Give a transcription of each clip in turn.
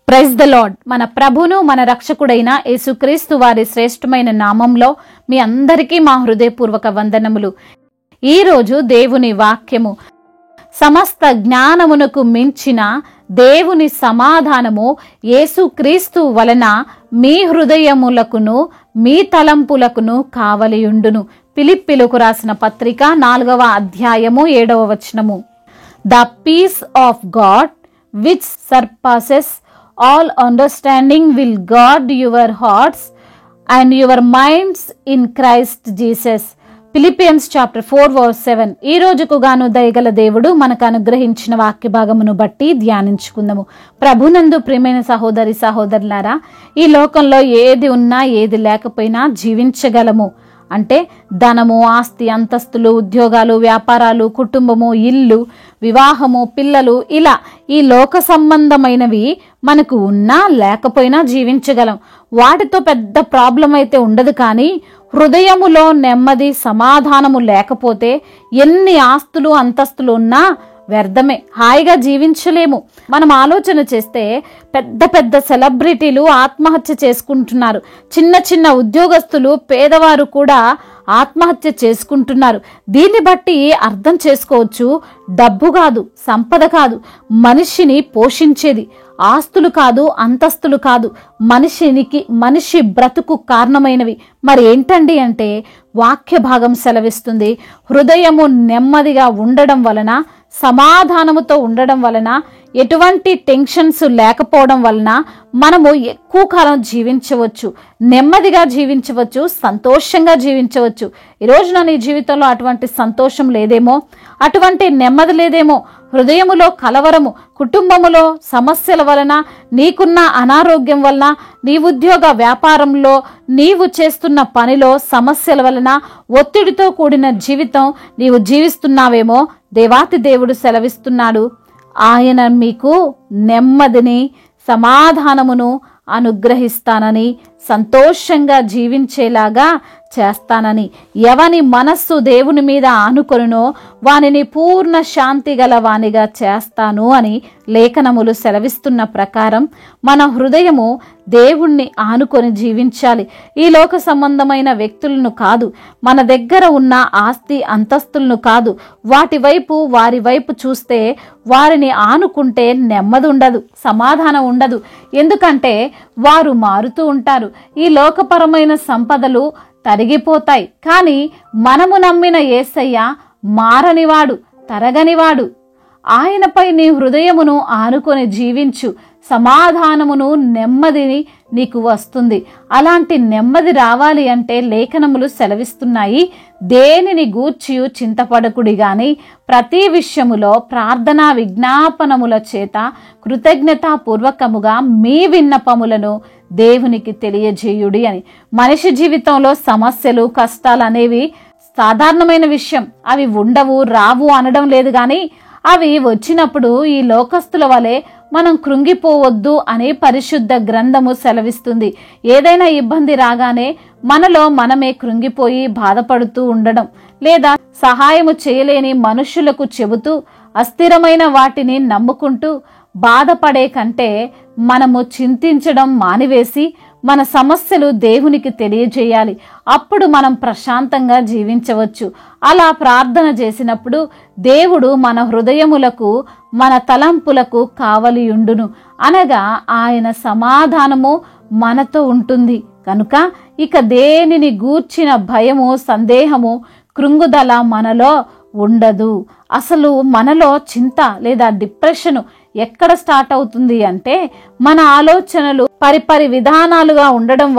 Praise the lord. మన ప్రభును మన రక్షకుడైన యేసుక్రీస్తు వారి శ్రేష్టమైన నామంలో మీ అందరికీ మా హృదయపూర్వక వందనములు. ఈరోజు దేవుని వాక్యము, సమస్త జ్ఞానమునకు మించిన దేవుని సమాధానము యేసుక్రీస్తు వలన మీ హృదయములకును మీ తలంపులకును కావలియుండును. ఫిలిప్పీలకు రాసిన పత్రిక 4వ అధ్యాయము 7వ వచనము. The peace of God which surpasses all understanding will guard your hearts and your minds in Christ Jesus. Philippians chapter 4 verse 7. ఈ రోజుకు గాను దయగల దేవుడు మనకు అనుగ్రహించిన వాక్య భాగమును బట్టి ధ్యానించుకుందాము. ప్రభునందు ప్రియమైన సహోదరి సహోదరులారా, ఈ లోకంలో ఏది ఉన్నా ఏది లేకపోయినా జీవించగలము. అంటే ధనము, ఆస్తి, అంతస్తులు, ఉద్యోగాలు, వ్యాపారాలు, కుటుంబము, ఇల్లు, వివాహము, పిల్లలు, ఇలా ఈ లోక సంబంధమైనవి మనకు ఉన్నా లేకపోయినా జీవించగలం. వాటితో పెద్ద ప్రాబ్లం అయితే ఉండదు. కానీ హృదయములో నెమ్మది, సమాధానము లేకపోతే ఎన్ని ఆస్తులు, అంతస్తులు ఉన్నా వ్యర్థమే, హాయిగా జీవించలేము. మనం ఆలోచన చేస్తే పెద్ద పెద్ద సెలబ్రిటీలు ఆత్మహత్య చేసుకుంటున్నారు. చిన్న చిన్న ఉద్యోగస్తులు, పేదవారు కూడా ఆత్మహత్య చేసుకుంటున్నారు. దీన్ని బట్టి అర్థం చేసుకోవచ్చు, డబ్బు కాదు, సంపద కాదు మనిషిని పోషించేది, ఆస్తులు కాదు, అంతస్తులు కాదు మనిషి బ్రతుకు కారణమైనవి మరి ఏంటండి అంటే వాక్య భాగం సెలవిస్తుంది. హృదయము నెమ్మదిగా ఉండడం వలన, సమాధానముతో ఉండడం వలన, ఎటువంటి టెన్షన్స్ లేకపోవడం వలన మనము ఎక్కువ కాలం జీవించవచ్చు, నెమ్మదిగా జీవించవచ్చు, సంతోషంగా జీవించవచ్చు. ఈరోజు నా నీ జీవితంలో అటువంటి సంతోషం లేదేమో, అటువంటి నెమ్మది లేదేమో, హృదయములో కలవరము, కుటుంబములో సమస్యల వలన, నీకున్న అనారోగ్యం వలన, నీ ఉద్యోగ వ్యాపారంలో, నీవు చేస్తున్న పనిలో సమస్యల వలన, ఒత్తిడితో కూడిన జీవితం నీవు జీవిస్తున్నావేమో. దేవాతి దేవుడు సెలవిస్తున్నాడు, ఆయన మీకు నెమ్మదిని, సమాధానమును అనుగ్రహిస్తానని, సంతోషంగా జీవించేలాగా చేస్తానని. ఎవని మనస్సు దేవుని మీద ఆనుకొనునో వానిని పూర్ణ శాంతి గల వానిగా చేస్తాను అని లేఖనములు సెలవిస్తున్న ప్రకారం మన హృదయము దేవుణ్ణి ఆనుకొని జీవించాలి. ఈ లోక సంబంధమైన వ్యక్తులను కాదు, మన దగ్గర ఉన్న ఆస్తి అంతస్తులను కాదు, వారి వైపు చూస్తే, వారిని ఆనుకుంటే నెమ్మది ఉండదు, సమాధానం ఉండదు. ఎందుకంటే వారు మారుతూ ఉంటారు. ఈ లోకపరమైన సంపదలు తరిగిపోతాయి. కానీ మనము నమ్మిన యేసయ్య మారనివాడు, తరగనివాడు. ఆయనపై నీ హృదయమును ఆనుకొని జీవించు, సమాధానమును, నెమ్మదిని నీకు వస్తుంది. అలాంటి నెమ్మది రావాలి అంటే లేఖనములు సెలవిస్తున్నాయి, దేనిని గూర్చియు చింతపడకుడి గాని ప్రతి విషయములో ప్రార్థనా విజ్ఞాపనముల చేత కృతజ్ఞతాపూర్వకముగా మీ విన్నపములను దేవునికి తెలియజేయుడి అని. మనిషి జీవితంలో సమస్యలు, కష్టాలు అనేవి సాధారణమైన విషయం. అవి ఉండవు, రావు అనడం లేదు. కానీ అవి వచ్చినప్పుడు ఈ లోకస్తుల వలె మనం కృంగిపోవద్దు అని పరిశుద్ధ గ్రంథము సెలవిస్తుంది. ఏదైనా ఇబ్బంది రాగానే మనలో మనమే కృంగిపోయి బాధపడుతూ ఉండడం, లేదా సహాయము చేయలేని మనుషులకు చెబుతూ అస్థిరమైన వాటిని నమ్ముకుంటూ బాధపడే కంటే మనము చింతించడం మానివేసి మన సమస్యలు దేవునికి తెలియజేయాలి. అప్పుడు మనం ప్రశాంతంగా జీవించవచ్చు. అలా ప్రార్థన చేసినప్పుడు దేవుడు మన హృదయములకు, మన తలంపులకు కావలియుండును. అనగా ఆయన సమాధానము మనతో ఉంటుంది కనుక ఇక దేనిని గూర్చిన భయము, సందేహము, కృంగుదల మనలో ఉండదు. అసలు మనలో చింత లేదా డిప్రెషన్ ఎక్కడ స్టార్ట్ అవుతుంది అంటే మన ఆలోచనలు పరిపరి విధానాలుగా ఉండడం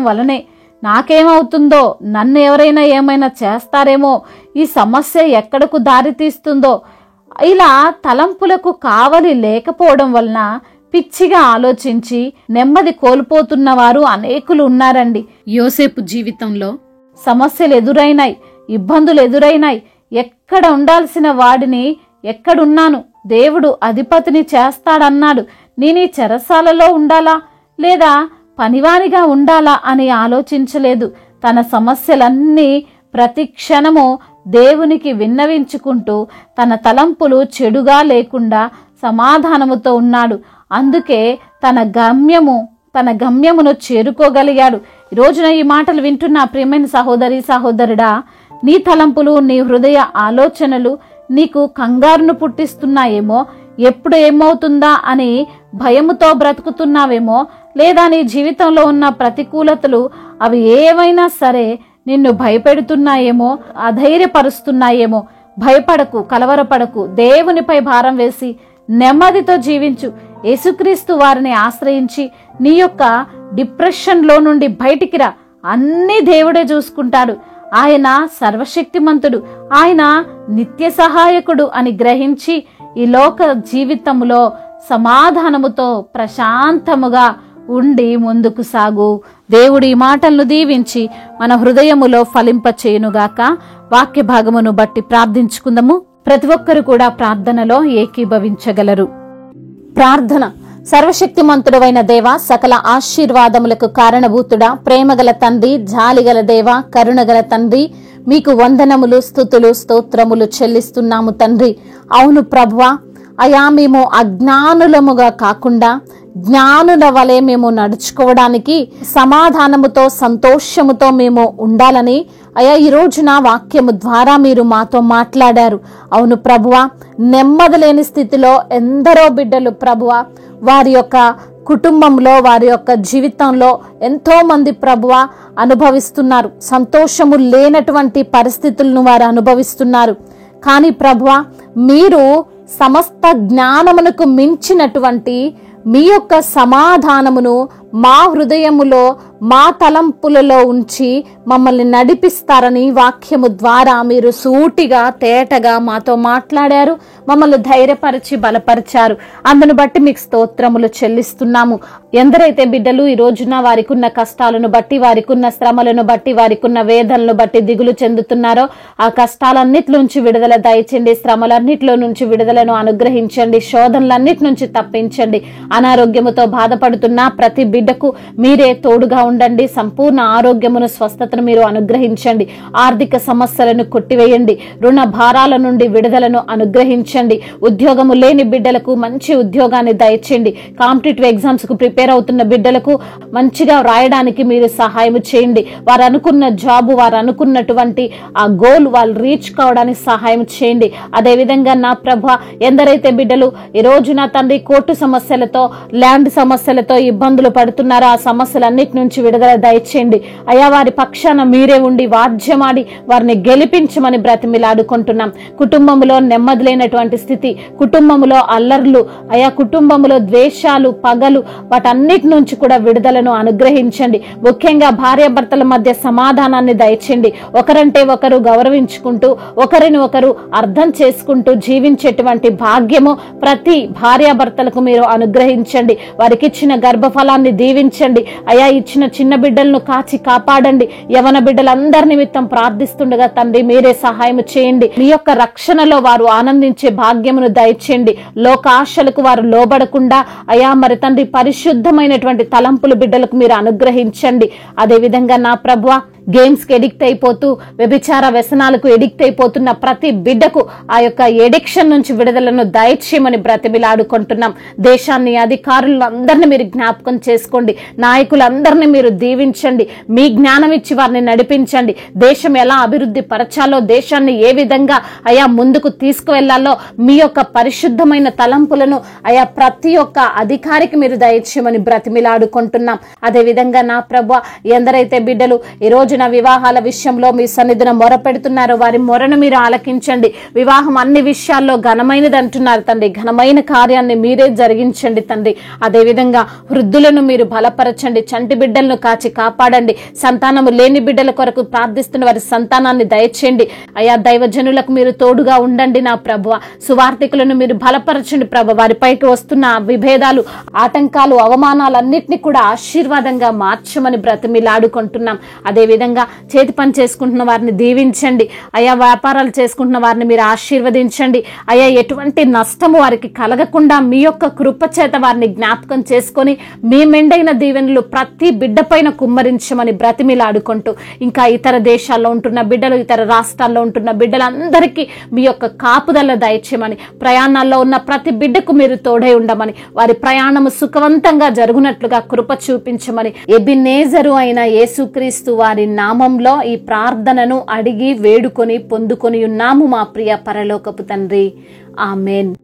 వలనే నాకేమవుతుందో, నన్ను ఎవరైనా ఏమైనా చేస్తారేమో, ఈ సమస్య ఎక్కడకు దారి తీస్తుందో, ఇలా తలంపులకు కావలి లేకపోవడం వలన పిచ్చిగా ఆలోచించి నెమ్మది కోల్పోతున్న వారు అనేకులు ఉన్నారండి. యోసేపు జీవితంలో సమస్యలు ఎదురైనాయి, ఇబ్బందులు ఎదురైనాయి. ఎక్కడ ఉండాల్సిన వాడిని ఎక్కడున్నాను, దేవుడు అధిపతిని చేస్తాడన్నాడు, నేను ఈ చెరసాలలో ఉండాలా లేదా పనివానిగా ఉండాలా అని ఆలోచించలేదు. తన సమస్యలన్నీ ప్రతి క్షణము దేవునికి విన్నవించుకుంటూ తన తలంపులు చెడుగా లేకుండా సమాధానముతో ఉన్నాడు. అందుకే తన గమ్యమును చేరుకోగలిగాడు. ఈ రోజున ఈ మాటలు వింటున్న ప్రియమైన సహోదరి సహోదరుడా, నీ తలంపులు, నీ హృదయ ఆలోచనలు నీకు కంగారును పుట్టిస్తున్నాయేమో, ఎప్పుడు ఏమవుతుందా అని భయముతో బ్రతుకుతున్నావేమో, లేదా నీ జీవితంలో ఉన్న ప్రతికూలతలు అవి ఏవైనా సరే నిన్ను భయపెడుతున్నాయేమో, అధైర్యపరుస్తున్నాయేమో. భయపడకు, కలవరపడకు. దేవునిపై భారం వేసి నెమ్మదితో జీవించు. యేసుక్రీస్తు వారిని ఆశ్రయించి నీ యొక్క డిప్రెషన్లో నుండి బయటికి రా. అన్నీ దేవుడే చూసుకుంటాడు. ఆయన సర్వశక్తిమంతుడు, ఆయన నిత్య సహాయకుడు అని గ్రహించి ఈ లోక జీవితంలో సమాధానముతో ప్రశాంతముగా ఉండి ముందుకు సాగు. దేవుడి మాటలను దీవించి మన హృదయములో ఫలింపచేయునుగాక. వాక్య భాగమును బట్టి ప్రార్థించుకుందాము. ప్రతి ఒక్కరు కూడా ప్రార్థనలో ఏకీభవించగలరు. ప్రార్థన. సర్వశక్తిమంతుడవైన దేవ, సకల ఆశీర్వాదములకు కారణభూతుడా, ప్రేమగల తండ్రి, జాలిగల దేవ, కరుణగల తండ్రి, మీకు వందనములు, స్తుతులు, స్తోత్రములు చెల్లిస్తున్నాము తండ్రి. అవును ప్రభువా, అయా మేము అజ్ఞానులముగా కాకుండా జ్ఞానుల వలె మేము నడుచుకోవడానికి సమాధానముతో సంతోషముతో మేము ఉండాలని అయా ఈ రోజున వాక్యము ద్వారా మీరు మాతో మాట్లాడారు. అవును ప్రభువా, నెమ్మది లేని స్థితిలో ఎందరో బిడ్డలు ప్రభువా వారి యొక్క కుటుంబంలో, వారి యొక్క జీవితంలో ఎంతో మంది ప్రభువా అనుభవిస్తున్నారు. సంతోషము లేనటువంటి పరిస్థితులను వారు అనుభవిస్తున్నారు. కానీ ప్రభువా, మీరు సమస్త జ్ఞానమునకు మించినటువంటి మీ యొక్క సమాధానమును మా హృదయములో, మా తలంపులలో ఉంచి మమ్మల్ని నడిపిస్తారని వాక్యము ద్వారా మీరు సూటిగా తేటగా మాతో మాట్లాడారు. మమ్మల్ని ధైర్యపరిచి బలపరిచారు. అందును బట్టి మీకు స్తోత్రములు చెల్లిస్తున్నాము. ఎందరైతే బిడ్డలు ఈ రోజున వారికి ఉన్న కష్టాలను బట్టి, వారికి ఉన్న శ్రమలను బట్టి, వారికి ఉన్న వేదనలను బట్టి దిగులు చెందుతున్నారో ఆ కష్టాలన్నిటిలోంచి విడుదల దయచండి. శ్రమలన్నిటిలో నుంచి విడుదలను అనుగ్రహించండి. శోధనలన్నిటి నుంచి తప్పించండి. అనారోగ్యముతో బాధపడుతున్న ప్రతి బిడ్డకు మీరే తోడుగా ఉండండి. సంపూర్ణ ఆరోగ్యమును, స్వస్థతను మీరు అనుగ్రహించండి. ఆర్థిక సమస్యలను కొట్టివేయండి. రుణ భారాల నుండి విడుదలను అనుగ్రహించండి. ఉద్యోగము లేని బిడ్డలకు మంచి ఉద్యోగాన్ని దయచేయండి. కాంపిటేటివ్ ఎగ్జామ్స్ కు ప్రిపేర్ అవుతున్న బిడ్డలకు మంచిగా రాయడానికి మీరు సహాయం చేయండి. వారు అనుకున్న జాబు, వారు అనుకున్నటువంటి ఆ గోల్ వాళ్ళు రీచ్ కావడానికి సహాయం చేయండి. అదేవిధంగా నా ప్రభ, ఎందరైతే బిడ్డలు ఈ రోజు నా తండ్రి కోర్టు సమస్యలతో, ల్యాండ్ సమస్యలతో ఇబ్బందులు పడుతున్నారో ఆ సమస్యలన్నిటి నుంచి విడుదల దయచేయండి. అయా వారి పక్షాన మీరే ఉండి వాద్యమాడి వారిని గెలిపించమని బ్రతిమిలాడుకుంటున్నాం. కుటుంబంలో నెమ్మది లేనటువంటి స్థితి, కుటుంబంలో అల్లర్లు, అయా కుటుంబంలో ద్వేషాలు, పగలు, వాటన్నిటి నుంచి కూడా విడుదలను అనుగ్రహించండి. ముఖ్యంగా భార్యాభర్తల మధ్య సమాధానాన్ని దయచేయండి. ఒకరంటే ఒకరు గౌరవించుకుంటూ, ఒకరిని ఒకరు అర్థం చేసుకుంటూ జీవించేటువంటి భాగ్యము ప్రతి భార్యాభర్తలకు మీరు అనుగ్రహించండి. వారికి ఇచ్చిన గర్భఫలాన్ని దీవించండి. అయా ఇచ్చిన చిన్న బిడ్డలను కాచి కాపాడండి. యవన బిడ్డలందరి నిమిత్తం ప్రార్థిస్తుండగా తండ్రి మీరే సహాయం చేయండి. మీ యొక్క రక్షణలో వారు ఆనందించే భాగ్యమును దయచేయండి. లోకాశలకు వారు లోబడకుండా అయా మరి తండ్రి పరిశుద్ధమైనటువంటి తలంపులు బిడ్డలకు మీరు అనుగ్రహించండి. అదే విధంగా నా ప్రభువా, గేమ్స్ కి ఎడిక్ట్ అయిపోతూ, వ్యభిచార వ్యసనాలకు ఎడిక్ట్ అయిపోతున్న ప్రతి బిడ్డకు ఆ యొక్క ఎడిక్షన్ నుంచి విడుదలను దయచేయమని బ్రతిమిలాడుకుంటున్నాం. దేశాన్ని, అధికారులందరినీ మీరు జ్ఞాపకం చేసుకోండి. నాయకులందరినీ మీరు దీవించండి. మీ జ్ఞానం ఇచ్చి వారిని నడిపించండి. దేశం ఎలా అభివృద్ధి పరచాలో, దేశాన్ని ఏ విధంగా అయా ముందుకు తీసుకువెళ్లాలో మీ యొక్క పరిశుద్ధమైన తలంపులను అయా ప్రతి ఒక్క అధికారికి మీరు దయచేయమని బ్రతిమిలాడుకుంటున్నాం. అదే విధంగా నా ప్రభువా, ఎందరైతే బిడ్డలు ఈ రోజు వివాహాల విషయంలో మీ సన్నిధిని మొరపెడుతున్నారు, వారి మొరను మీరు ఆలకించండి. వివాహం అన్ని విషయాల్లో ఘనమైనది అంటున్నారు తండ్రి. ఘనమైన కార్యాన్ని మీరే జరిగించండి తండ్రి. అదేవిధంగా వృద్ధులను మీరు బలపరచండి. చంటి బిడ్డలను కాచి కాపాడండి. సంతానము లేని బిడ్డల కొరకు ప్రార్థిస్తున్న వారి సంతానాన్ని దయచేయండి. అయా దైవజనులకు మీరు తోడుగా ఉండండి నా ప్రభువ. సువార్థికులను మీరు బలపరచండి ప్రభు. వారిపైకి వస్తున్న విభేదాలు, ఆటంకాలు, అవమానాలన్నింటినీ కూడా ఆశీర్వాదంగా మార్చమని బ్రతిమిలాడుకుంటున్నాం. అదేవిధంగా అదేవిధంగా చేతి పని చేసుకుంటున్న వారిని దీవించండి అయా. వ్యాపారాలు చేసుకుంటున్న వారిని మీరు ఆశీర్వదించండి అయా. ఎటువంటి నష్టము వారికి కలగకుండా మీ యొక్క కృప చేత వారిని జ్ఞాపకం చేసుకొని మీ మెండైన దీవెనలు ప్రతి బిడ్డ పైన కుమ్మరించమని బ్రతిమిలాడుకుంటూ, ఇంకా ఇతర దేశాల్లో ఉంటున్న బిడ్డలు, ఇతర రాష్ట్రాల్లో ఉంటున్న బిడ్డలందరికీ మీ యొక్క కాపుదల దయచేయమని, ప్రయాణాల్లో ఉన్న ప్రతి బిడ్డకు మీరు తోడై ఉండమని, వారి ప్రయాణము సుఖవంతంగా జరుగునట్లుగా కృప చూపించమని, ఎబినేజరు అయిన యేసుక్రీస్తు వారి నామంలో ఈ ప్రార్థనను అడిగి వేడుకొని పొందుకొని ఉన్నాము మా ప్రియ పరలోకపు తండ్రి. ఆమేన్.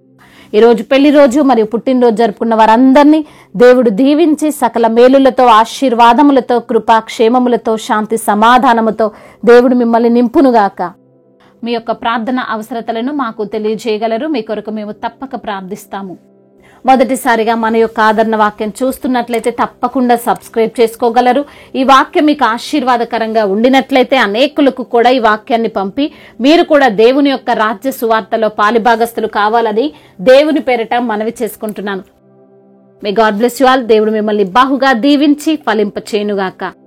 ఈరోజు పెళ్లి రోజు మరియు పుట్టినరోజు జరుపుకున్న వారందరినీ దేవుడు దీవించి సకల మేలులతో, ఆశీర్వాదములతో, కృపా క్షేమములతో, శాంతి సమాధానముతో దేవుడు మిమ్మల్ని నింపునుగాక. మీ యొక్క ప్రార్థన అవసరతలను మాకు తెలియజేయగలరు. మీ కొరకు మేము తప్పక ప్రార్థిస్తాము. మొదటిసారిగా మన యొక్క ఆదరణ వాక్యం చూస్తున్నట్లయితే తప్పకుండా సబ్స్క్రైబ్ చేసుకోగలరు. ఈ వాక్యం మీకు ఆశీర్వాదకరంగా ఉండినట్లయితే అనేకులకు కూడా ఈ వాక్యాన్ని పంపి మీరు కూడా దేవుని యొక్క రాజ్య సువార్తలో పాలిభాగస్తులు కావాలని దేవుని పేరిట మనవి చేసుకుంటున్నాను. May God bless you all. దేవుడు మిమ్మల్ని బాహుగా దీవించి ఫలింపచేయునుగాక.